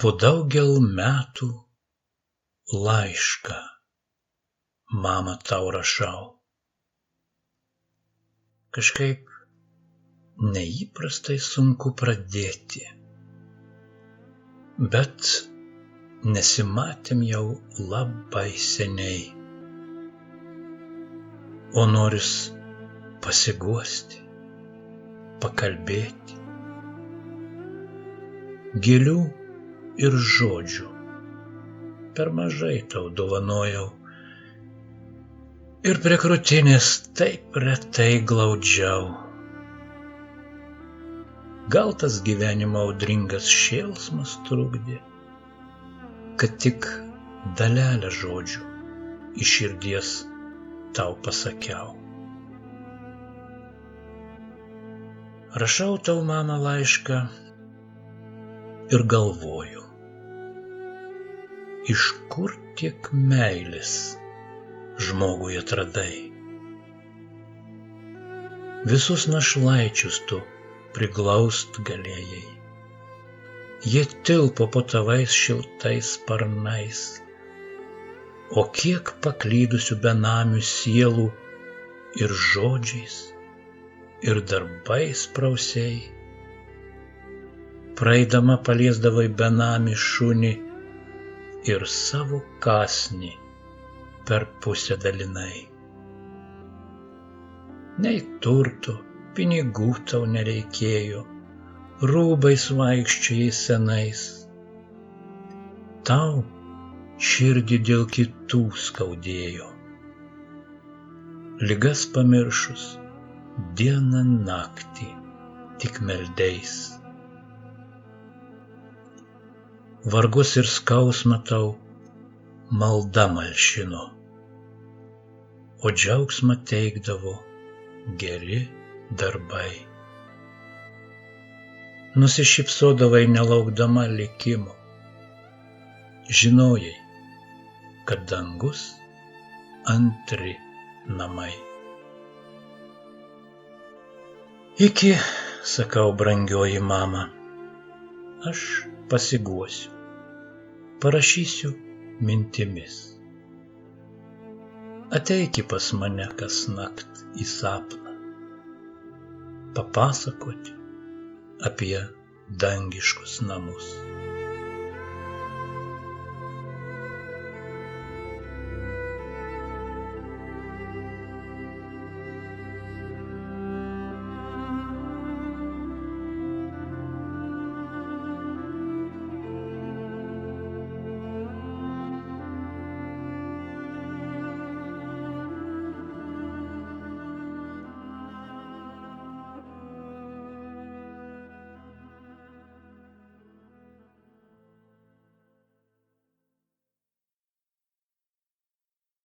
Po daugel metų laišką, mama, tau rašau. Kažkaip neįprastai sunku pradėti, bet nesimatėm jau labai seniai, o noris pasiguosti, pakalbėti. Gėlių ir žodžių per mažai tau dovanojau, ir prie krūtinės taip retai glaudžiau. Gal tas gyvenimo audringas šėlsmas trukdė, kad tik dalelę žodžių iš širdies tau pasakiau. Rašau tau, mama, laišką ir galvoju, iš kur tiek meilės žmogui atradai. Visus našlaičius tu priglaust galėjai, jie tilpo po tavais šiltais sparnais, o kiek paklydusių benamių sielų ir žodžiais, ir darbais prausiai. Praeidama paliesdavai benamį šunį ir savo kąsnį per pusę dalinai. Nei turto, pinigų tau nereikėjo, rūbais vaikščiojai senais. Tau širdį dėl kitų skaudėjo, ligas pamiršus, dieną naktį tik meldeis. Vargus ir skausmą tau malda malšino, o džiaugsmą teikdavo geri darbai. Nusišypsodavai nelaukdama likimo, žinojai, kad dangus antri namai. Iki, sakau, brangioji mama, aš pasiguosiu, parašysiu mintimis. Ateiki pas mane kasnakt į sapną, papasakoti apie dangiškus namus.